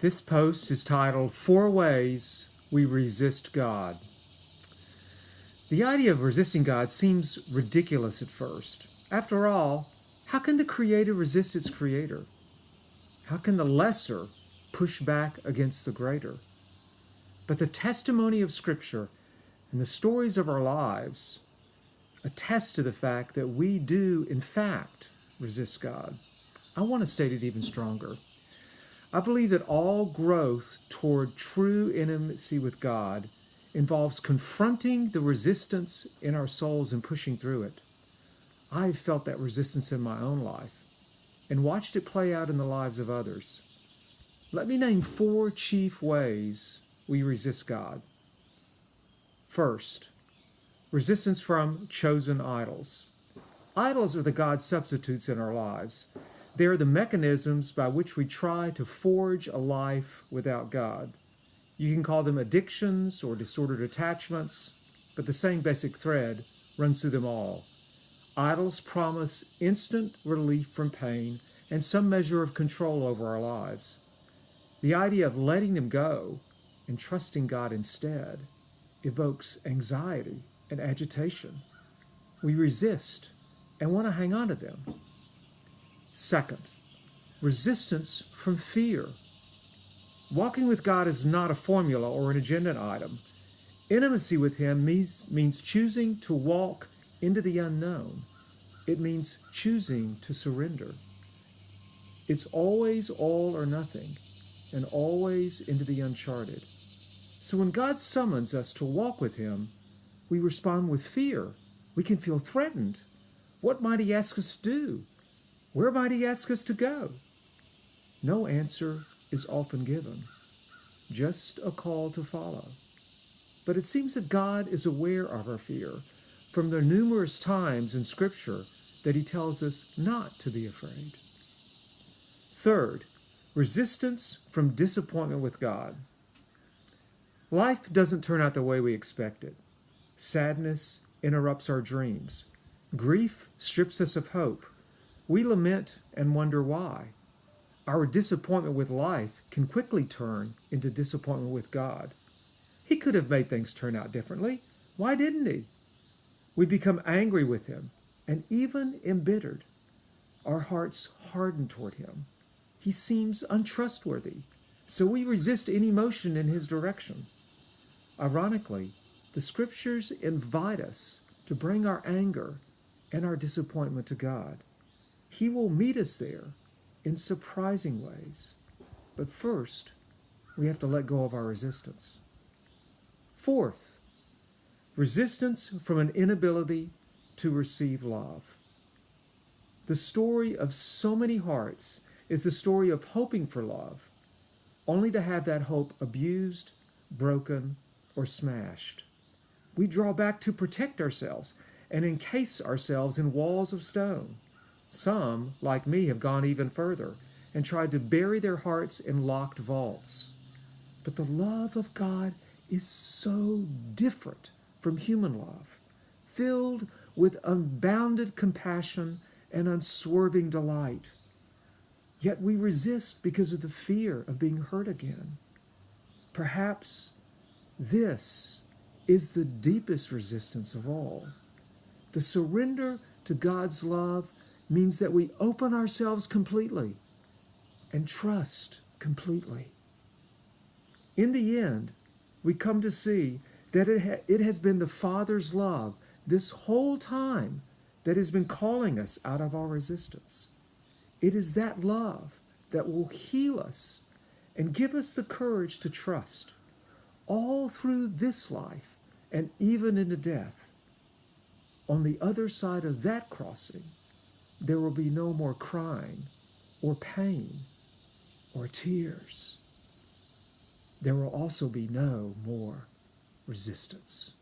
This post is titled 4 Ways We Resist God. The idea of resisting God seems ridiculous at first. After all, how can the Creator resist its Creator? How can the lesser push back against the greater? But the testimony of Scripture and the stories of our lives attest to the fact that we do, in fact, resist God. I want to state it even stronger. I believe that all growth toward true intimacy with God involves confronting the resistance in our souls and pushing through it. I've felt that resistance in my own life and watched it play out in the lives of others. Let me name 4 chief ways we resist God. First, resistance from chosen idols. Idols are the God substitutes in our lives. They are the mechanisms by which we try to forge a life without God. You can call them addictions or disordered attachments, but the same basic thread runs through them all. Idols promise instant relief from pain and some measure of control over our lives. The idea of letting them go and trusting God instead evokes anxiety and agitation. We resist and want to hang on to them. Second, resistance from fear. Walking with God is not a formula or an agenda item. Intimacy with Him means choosing to walk into the unknown. It means choosing to surrender. It's always all or nothing, and always into the uncharted. So when God summons us to walk with Him, we respond with fear. We can feel threatened. What might He ask us to do? Where might He ask us to go? No answer is often given, just a call to follow. But it seems that God is aware of our fear from the numerous times in Scripture that He tells us not to be afraid. Third, resistance from disappointment with God. Life doesn't turn out the way we expected. Sadness interrupts our dreams. Grief strips us of hope. We lament and wonder why. Our disappointment with life can quickly turn into disappointment with God. He could have made things turn out differently. Why didn't He? We become angry with Him and even embittered. Our hearts harden toward Him. He seems untrustworthy, so we resist any motion in His direction. Ironically, the Scriptures invite us to bring our anger and our disappointment to God. He will meet us there in surprising ways. But first, we have to let go of our resistance. Fourth, resistance from an inability to receive love. The story of so many hearts is the story of hoping for love, only to have that hope abused, broken, or smashed. We draw back to protect ourselves and encase ourselves in walls of stone. Some, like me, have gone even further and tried to bury their hearts in locked vaults. But the love of God is so different from human love, filled with unbounded compassion and unswerving delight. Yet we resist because of the fear of being hurt again. Perhaps this is the deepest resistance of all. The surrender to God's love means that we open ourselves completely and trust completely. In the end, we come to see that it has been the Father's love this whole time that has been calling us out of our resistance. It is that love that will heal us and give us the courage to trust all through this life and even into death. On the other side of that crossing, there will be no more crying or pain or tears. There will also be no more resistance.